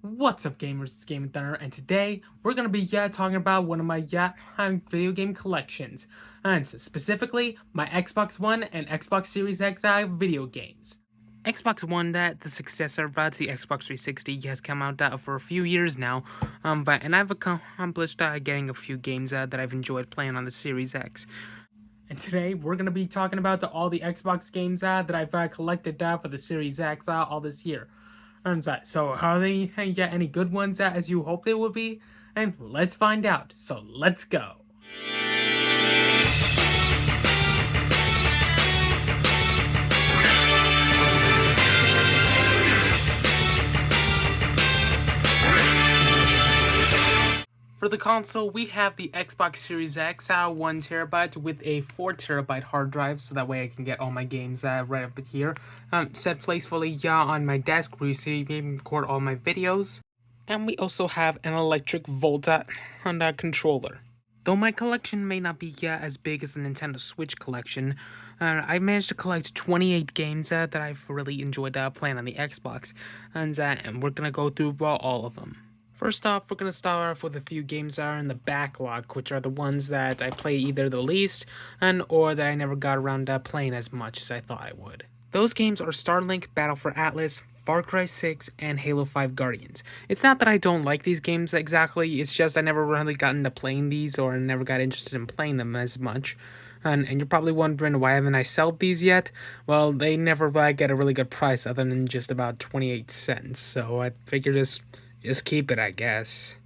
What's up, gamers? It's Gamin Thunder, and today we're gonna be talking about one of my video game collections, and specifically my Xbox One and Xbox Series X video games. Xbox One, the successor to the Xbox 360, has come out for a few years now, and I've accomplished getting a few games that I've enjoyed playing on the Series X. And today we're gonna be talking about all the Xbox games that I've collected for the Series X all this year. So are they any good ones as you hope they would be? And let's find out. So let's go. For the console, we have the Xbox Series X, 1TB with a 4TB hard drive, so that way I can get all my games right up here. Set placefully on my desk where you see me record all my videos. And we also have an electric Volt controller. Though my collection may not be as big as the Nintendo Switch collection, I managed to collect 28 games that I've really enjoyed playing on the Xbox, and we're going to go through all of them. First off, we're going to start off with a few games that are in the backlog, which are the ones that I play either the least, or that I never got around to playing as much as I thought I would. Those games are Starlink, Battle for Atlas, Far Cry 6, and Halo 5 Guardians. It's not that I don't like these games exactly, it's just I never really got into playing these, or never got interested in playing them as much. And you're probably wondering, why haven't I sold these yet? Well, they never get a really good price other than just about 28 cents, so I figured just keep it, I guess.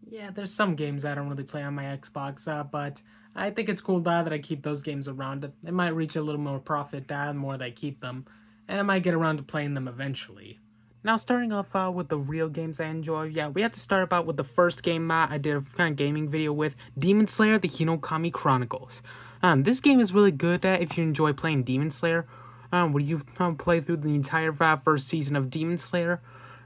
Yeah, there's some games I don't really play on my Xbox, but I think it's cool that I keep those games around. It might reach a little more profit the more that I keep them, and I might get around to playing them eventually. Now, starting off with the real games I enjoy, we have to start about with the first game I did a gaming video with, Demon Slayer: The Hinokami Chronicles. This game is really good if you enjoy playing Demon Slayer, where you play through the entire first season of Demon Slayer,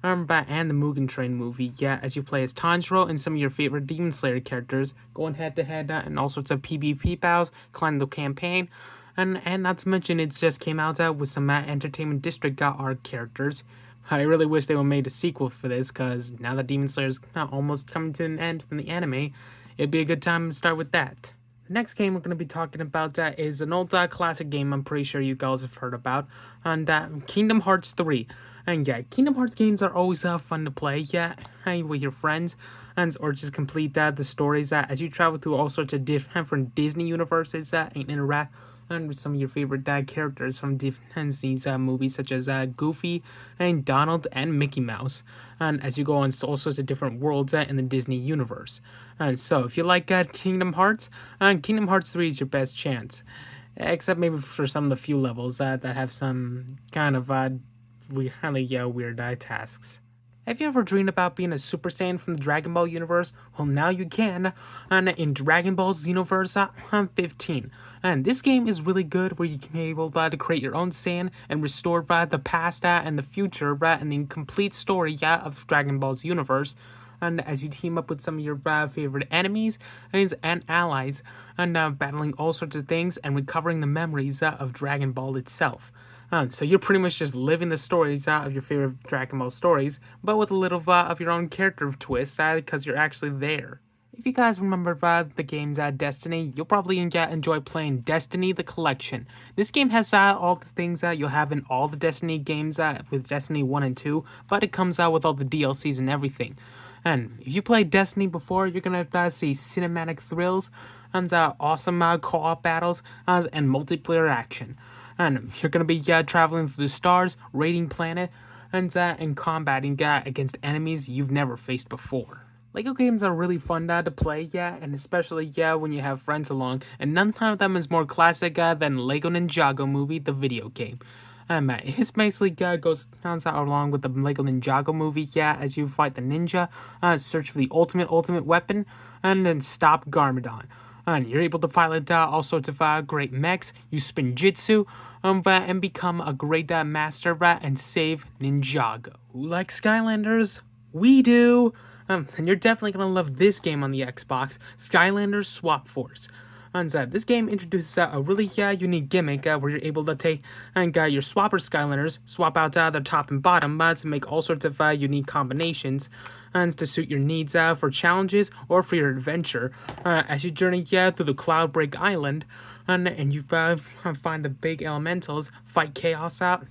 and the Mugen Train movie, as you play as Tanjiro and some of your favorite Demon Slayer characters, going head-to-head and all sorts of PvP battles, climb the campaign, and not to mention it just came out with some Entertainment District arc characters. I really wish they would made a sequel for this, because now that Demon Slayer's almost coming to an end from the anime, it'd be a good time to start with that. The next game we're going to be talking about is an old classic game I'm pretty sure you guys have heard about, and Kingdom Hearts 3. And Kingdom Hearts games are always fun to play, with your friends, or just complete the stories as you travel through all sorts of different Disney universes and interact with some of your favorite characters from Disney's movies, such as Goofy and Donald and Mickey Mouse, and as you go on all sorts of different worlds in the Disney universe. And so if you like Kingdom Hearts 3 is your best chance, except maybe for some of the few levels that have some kind of weird tasks. Have you ever dreamed about being a Super Saiyan from the Dragon Ball universe? Well, now you can, in Dragon Ball Xenoverse 15. And this game is really good, where you can be able to create your own Saiyan and restore the past and the future and the complete story of Dragon Ball's universe. And as you team up with some of your favorite enemies and allies, and battling all sorts of things and recovering the memories of Dragon Ball itself. So you're pretty much just living the stories of your favorite Dragon Ball stories, but with a little of your own character twist, because you're actually there. If you guys remember the game's Destiny, you'll probably enjoy playing Destiny: The Collection. This game has all the things that you'll have in all the Destiny games with Destiny 1 and 2, but it comes out with all the DLCs and everything. And if you played Destiny before, you're going to see cinematic thrills, and awesome co-op battles, and multiplayer action. And you're going to be traveling through the stars, raiding planet, and combating against enemies you've never faced before. Lego games are really fun to play, and especially when you have friends along, and none of them is more classic than Lego Ninjago movie, the video game. It basically goes along with the Lego Ninjago movie, as you fight the ninja, search for the ultimate weapon, and then stop Garmadon. And you're able to pilot all sorts of great mechs, use spinjitzu, and become a great master and save Ninjago. Who likes Skylanders? We do! And you're definitely going to love this game on the Xbox, Skylanders Swap Force. And this game introduces a really unique gimmick where you're able to take and your swapper Skylanders, swap out the top and bottom to make all sorts of unique combinations and to suit your needs for challenges or for your adventure as you journey through the Cloudbreak Island and you find the big elementals, fight chaos out,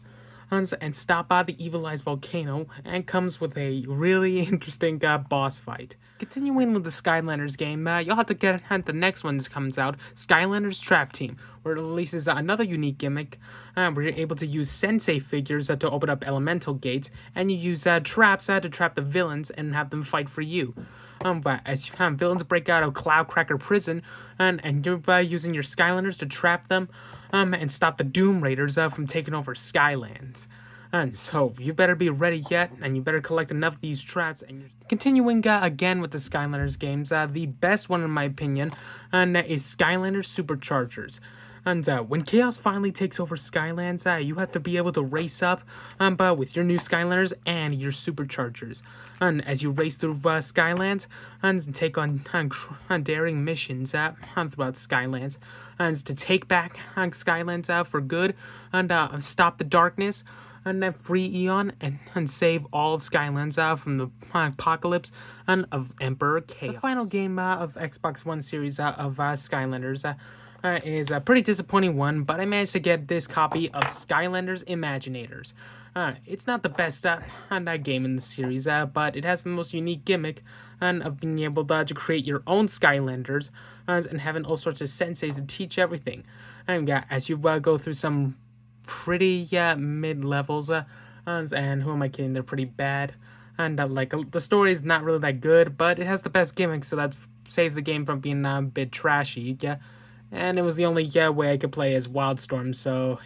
and stop by the evilized volcano, and comes with a really interesting boss fight. Continuing with the Skylanders game, you'll have to get at the next one that comes out, Skylanders Trap Team, where it releases another unique gimmick, where you're able to use sensei figures to open up elemental gates, and you use traps to trap the villains and have them fight for you. But as villains break out of Cloudcracker Prison, and you're using your Skylanders to trap them, and stop the Doom Raiders from taking over Skylands. And so, you better be ready yet, and you better collect enough of these traps. And continuing again with the Skylanders games, the best one in my opinion is Skylanders Superchargers. And when Chaos finally takes over Skylands, you have to be able to race up with your new Skylanders and your Superchargers. And as you race through Skylands and take on daring missions throughout Skylands, and to take back Skylands for good and stop the darkness and then free Eon and save all of Skylands from the apocalypse and of Emperor Chaos. The final game of Xbox One series of Skylanders is a pretty disappointing one, but I managed to get this copy of Skylanders Imaginators. It's not the best game in the series, but it has the most unique gimmick of being able to create your own Skylanders and having all sorts of senseis to teach everything. And as you go through some pretty mid-levels, and who am I kidding, they're pretty bad. And the story is not really that good, but it has the best gimmick, so that saves the game from being a bit trashy. And it was the only way I could play as Wildstorm, so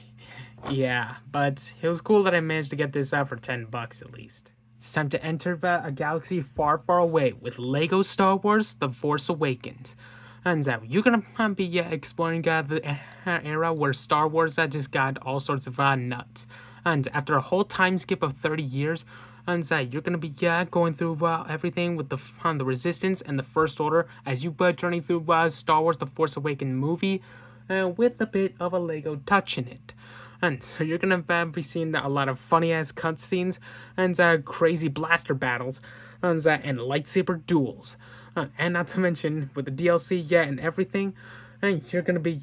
yeah. But it was cool that I managed to get this out for $10 at least. It's time to enter a galaxy far, far away with LEGO Star Wars The Force Awakens. And you're gonna be exploring the era where Star Wars just got all sorts of nuts. And after a whole time skip of 30 years, and you're gonna be going through everything with the Resistance and the First Order as you journey through Star Wars The Force Awakens movie with a bit of a LEGO touch in it. And so you're gonna be seeing a lot of funny ass cutscenes and crazy blaster battles and lightsaber duels. And not to mention with the DLC and everything, and you're gonna be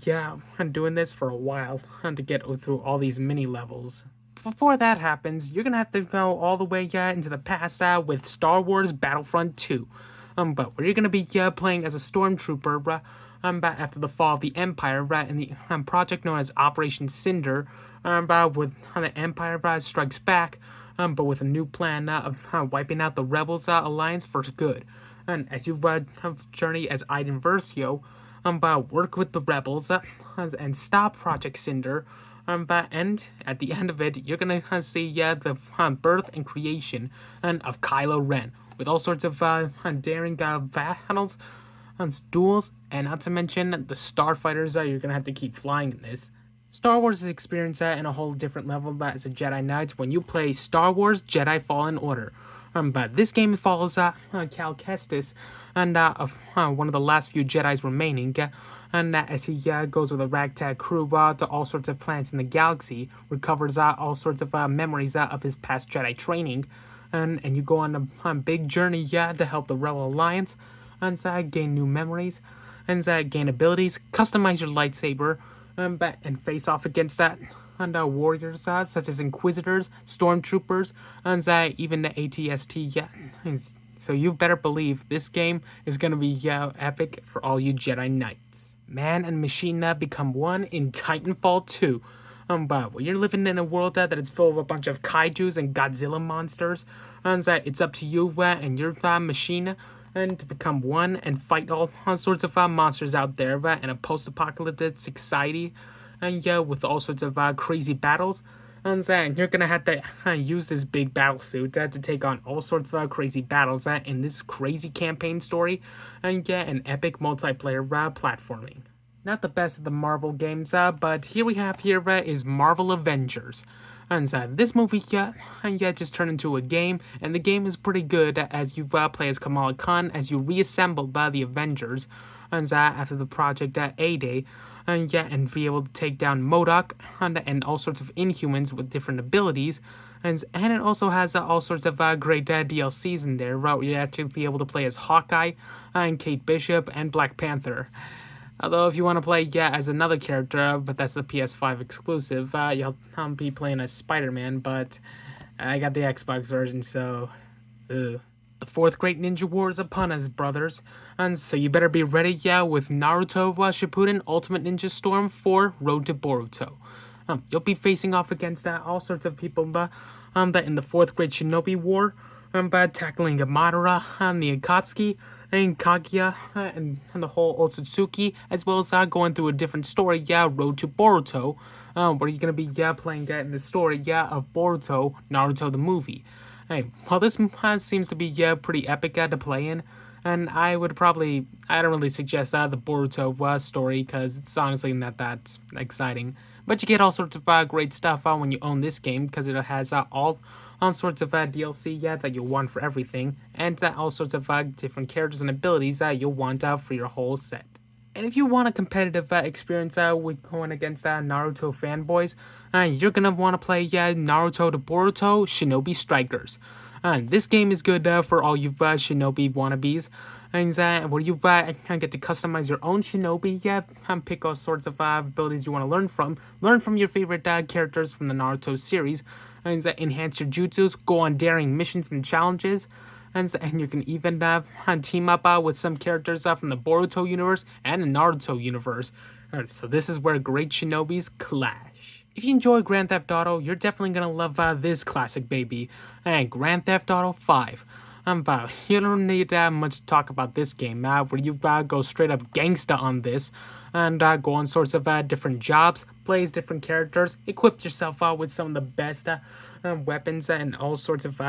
doing this for a while to get through all these mini levels. Before that happens, you're gonna have to go all the way into the past with Star Wars Battlefront 2. But where you're gonna be playing as a stormtrooper after the fall of the Empire in the project known as Operation Cinder, with the Empire strikes back, but with a new plan of wiping out the Rebels alliance for good. And as you journey as Iden Versio, work with the Rebels and stop Project Cinder. And at the end of it, you're gonna see the birth and creation of Kylo Ren with all sorts of daring battles, duels, and not to mention the starfighters you're gonna have to keep flying in this. Star Wars is experienced in a whole different level as a Jedi Knight when you play Star Wars Jedi Fallen Order. But this game follows Cal Kestis and one of the last few Jedis remaining. And as he goes with a ragtag crew to all sorts of planets in the galaxy, recovers all sorts of memories of his past Jedi training, and you go on a big journey to help the Rebel Alliance, and gain new memories, and gain abilities, customize your lightsaber, and face off against that. And warriors such as Inquisitors, Stormtroopers, and even the ATST. So you better believe this game is going to be epic for all you Jedi Knights. Man and machine become one in Titanfall 2. But when you're living in a world that is full of a bunch of kaijus and Godzilla monsters, and it's up to you and your machine and to become one and fight all sorts of monsters out there in a post-apocalyptic society. And with all sorts of crazy battles, and you're gonna have to use this big battle suit to take on all sorts of crazy battles in this crazy campaign story, and get an epic multiplayer platforming. Not the best of the Marvel games, but here we have is Marvel Avengers. And this movie, just turned into a game, and the game is pretty good as you play as Kamala Khan as you reassemble the Avengers, and after the Project A-Day, and be able to take down MODOK and all sorts of Inhumans with different abilities. And it also has all sorts of great DLCs in there, where you actually be able to play as Hawkeye, and Kate Bishop, and Black Panther. Although if you want to play, as another character, but that's the PS5 exclusive, you'll be playing as Spider-Man, but I got the Xbox version, so... Ugh. The fourth great ninja war is upon us, brothers. And so you better be ready, with Naruto Shippuden Ultimate Ninja Storm 4 Road to Boruto. You'll be facing off against all sorts of people that in the fourth great Shinobi War, by tackling Madara, the Akatsuki, and Kaguya, and the whole Otsutsuki, as well as going through a different story, Road to Boruto, where you're gonna be playing in the story, of Boruto, Naruto the movie. Hey, well, this seems to be pretty epic to play in, and I don't really suggest the Boruto story, because it's honestly not that exciting. But you get all sorts of great stuff when you own this game, because it has all sorts of DLC that you'll want for everything, and all sorts of different characters and abilities you'll want for your whole set. And if you want a competitive experience with going against Naruto fanboys, you're going to want to play Naruto to Boruto Shinobi Strikers. This game is good for all you Shinobi wannabes, and where you get to customize your own Shinobi, and pick all sorts of abilities you want to learn from. Learn from your favorite characters from the Naruto series, and enhance your jutsus, go on daring missions and challenges, and you can even team up with some characters from the Boruto universe and the Naruto universe. So this is where great shinobis clash. If you enjoy Grand Theft Auto, you're definitely gonna love this classic baby, and Grand Theft Auto 5. You don't need much to talk about this game, where you go straight up gangsta on this, and go on sorts of different jobs, play as different characters, equip yourself with some of the best weapons and all sorts of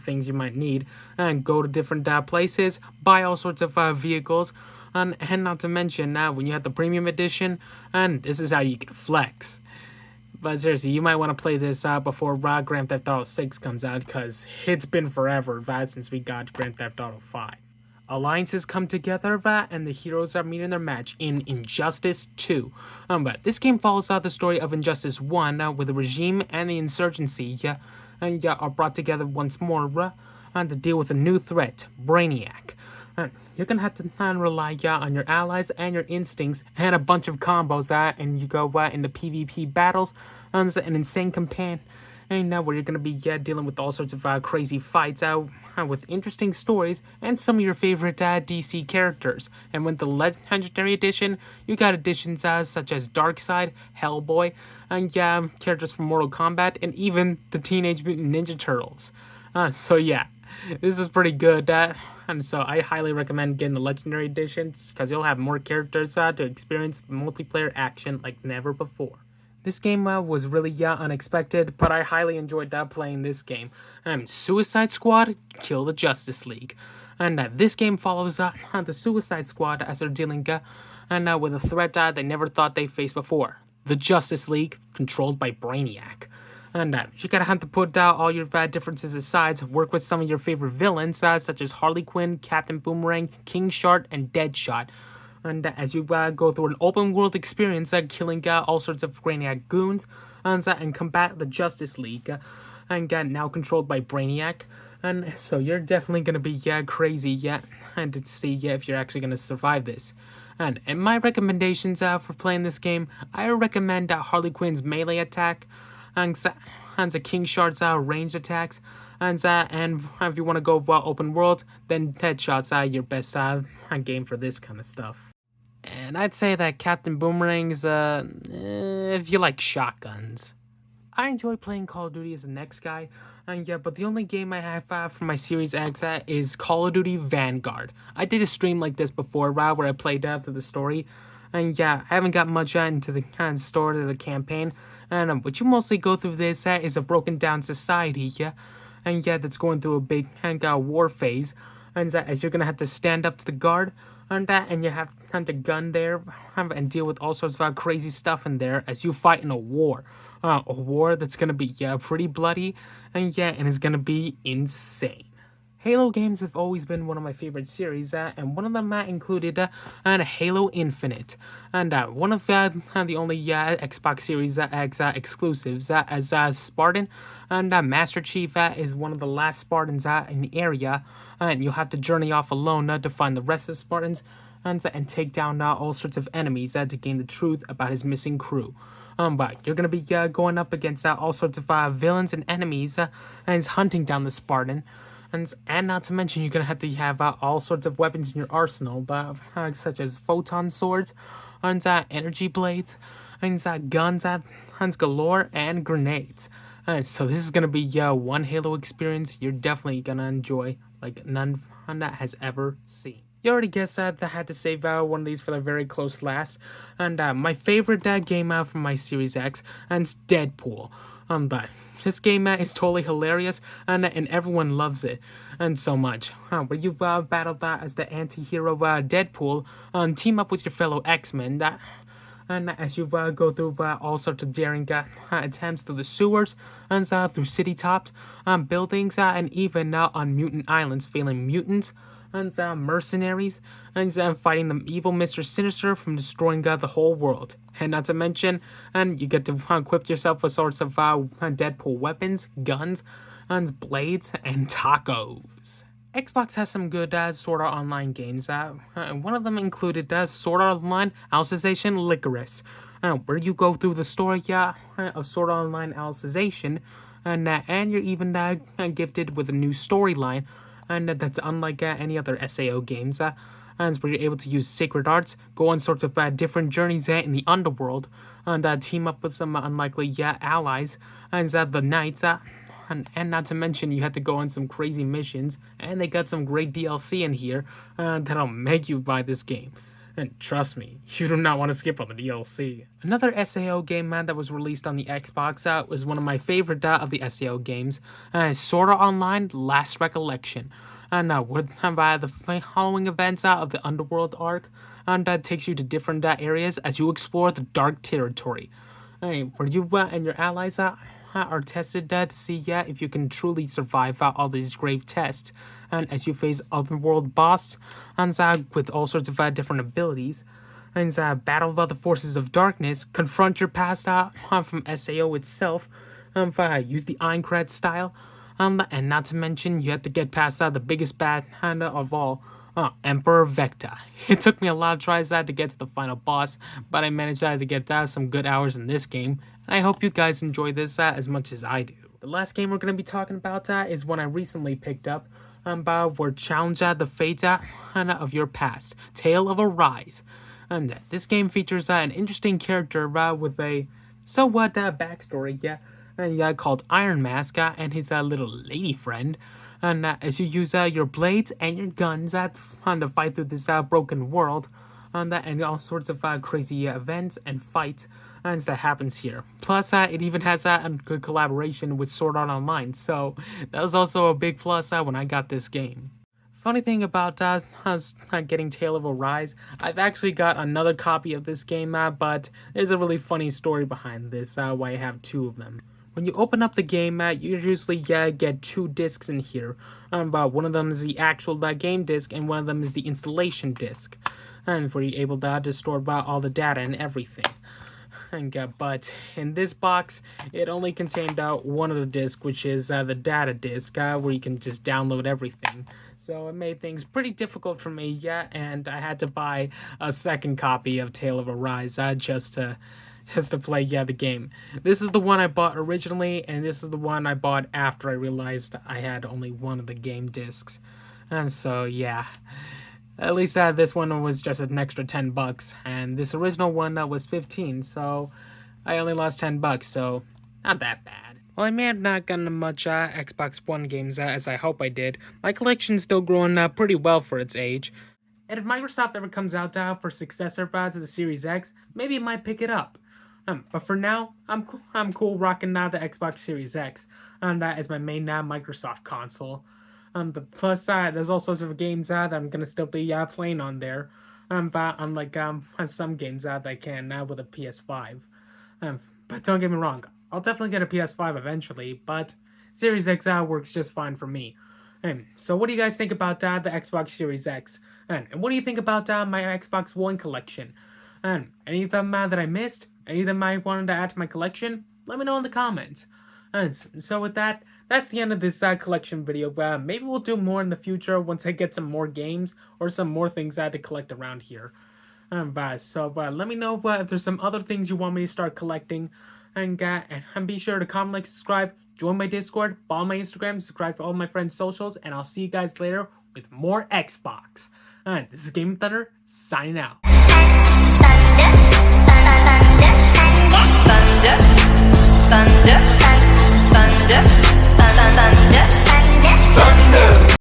things you might need, and go to different places, buy all sorts of vehicles, and not to mention when you have the premium edition, and this is how you can flex. But seriously, you might want to play this before Grand Theft Auto 6 comes out, because it's been forever since we got Grand Theft Auto 5. Alliances come together, and the heroes are meeting their match in Injustice 2. But this game follows the story of Injustice 1, where the regime and the insurgency are brought together once more to deal with a new threat, Brainiac. You're going to have to rely on your allies and your instincts and a bunch of combos, and you go into PvP battles, an insane campaign, and where you're going to be dealing with all sorts of crazy fights with interesting stories and some of your favorite DC characters. And with the Legendary Edition, you got additions such as Darkseid, Hellboy, and characters from Mortal Kombat, and even the Teenage Mutant Ninja Turtles. So yeah, this is pretty good. And so I highly recommend getting the Legendary Editions, because you'll have more characters to experience multiplayer action like never before. This game was really unexpected, but I highly enjoyed playing this game. Suicide Squad, Kill the Justice League. And this game follows the Suicide Squad as they're dealing with a threat they never thought they faced before. The Justice League, controlled by Brainiac. And you gotta have to put all your bad differences aside, work with some of your favorite villains, such as Harley Quinn, Captain Boomerang, King Shark, and Deadshot. And as you go through an open world experience, killing all sorts of Brainiac goons, and combat the Justice League, and now controlled by Brainiac. And so you're definitely gonna be crazy, and to see if you're actually gonna survive this. And my recommendations for playing this game, I recommend Harley Quinn's melee attack, and King Shark's range attacks, and if you want to go open world, then Deadshot's your best game for this kind of stuff. And I'd say that Captain Boomerang's if you like shotguns. I enjoy playing Call of Duty as the next guy, but the only game I have for my Series X is Call of Duty Vanguard. I did a stream like this before, where I played through the story, and I haven't got much into the story of the campaign. And what you mostly go through this is a broken down society, that's going through a big war phase, and as you're gonna have to stand up to the guard, and you have to gun there, and deal with all sorts of crazy stuff in there as you fight in a war. a war that's gonna be pretty bloody, and it's gonna be insane. Halo games have always been one of my favorite series, and one of them included Halo Infinite, and one of the only Xbox Series X exclusives as Spartan, and Master Chief is one of the last Spartans in the area, and you'll have to journey off alone to find the rest of the Spartans, and take down all sorts of enemies to gain the truth about his missing crew. But you're gonna be going up against all sorts of villains and enemies, and hunting down the Spartan. And not to mention, you're gonna have to have all sorts of weapons in your arsenal, such as photon swords, and energy blades, and guns, galore, and grenades. So this is gonna be one Halo experience you're definitely gonna enjoy like none has ever seen. You already guessed that I had to save one of these for the very close last, and my favorite game from my Series X, and it's Deadpool. But this game is totally hilarious, and everyone loves it, and so much. Where you battle as the anti-hero Deadpool, team up with your fellow X-Men, and as you go through all sorts of daring attempts through the sewers, and through city tops, buildings, and even on mutant islands, failing mutants, and mercenaries, and fighting the evil Mr. Sinister from destroying the whole world. And not to mention, and you get to equip yourself with sorts of Deadpool weapons, guns, and blades, and tacos. Xbox has some good Sword Art Online games. One of them included Sword Art Online Alicization Licorice, where you go through the story of Sword Art Online Alicization, and you're even gifted with a new storyline, and that's unlike any other SAO games, and where you're able to use sacred arts, go on sorts of different journeys in the underworld, and team up with some unlikely allies, and the knights, and not to mention you have to go on some crazy missions, and they got some great DLC in here that'll make you buy this game. And trust me, you do not want to skip on the DLC. Another SAO game that was released on the Xbox was one of my favorite of the SAO games, Sword Art Online Last Recollection. And with the following events of the Underworld arc, and takes you to different areas as you explore the Dark Territory, where you and your allies are tested to see if you can truly survive all these grave tests, and as you face otherworld boss, and with all sorts of different abilities, and battle the forces of darkness, confront your past from SAO itself, use the Aincrad style, and not to mention you have to get past the biggest bad of all, Emperor Vecta. It took me a lot of tries to get to the final boss, but I managed to get some good hours in this game, and I hope you guys enjoy this as much as I do. The last game we're going to be talking about is one I recently picked up, where challenge the fate of your past, Tale of Arise. And this game features an interesting character with a somewhat backstory, called Iron Mask and his little lady friend. And as you use your blades and your guns to fight through this broken world, and all sorts of crazy events and fights that happens here. Plus, it even has a good collaboration with Sword Art Online, so that was also a big plus when I got this game. Funny thing about getting Tale of Arise, I've actually got another copy of this game, but there's a really funny story behind this, why I have two of them. When you open up the game, you usually get two discs in here. One of them is the actual game disc, and one of them is the installation disc, and where you're able to store all the data and everything. But in this box, it only contained one of the discs, which is the data disc, where you can just download everything. So it made things pretty difficult for me, and I had to buy a second copy of Tale of Arise just to play the game. This is the one I bought originally, and this is the one I bought after I realized I had only one of the game discs. And so at least this one was just an extra $10, and this original one was 15, so I only lost $10, so not that bad. Well, I may have not gotten much Xbox One games as I hope I did. My collection's still growing pretty well for its age. And if Microsoft ever comes out for successor to the Series X, maybe it might pick it up. But for now, I'm cool rocking the Xbox Series X, and as my main Microsoft console. Plus, there's all sorts of games that I'm gonna still be playing on there, but unlike some games that I can now with a PS5. But don't get me wrong, I'll definitely get a PS5 eventually, but Series X works just fine for me. And so what do you guys think about the Xbox Series X? And what do you think about my Xbox One collection? And any of them that I missed? Any of them I wanted to add to my collection? Let me know in the comments. And so with that, that's the end of this collection video. Maybe we'll do more in the future once I get some more games or some more things to collect around here. So let me know if there's some other things you want me to start collecting. And be sure to comment, like, subscribe, join my Discord, follow my Instagram, subscribe to all my friends' socials, and I'll see you guys later with more Xbox. This is Gamin Thunder, signing out.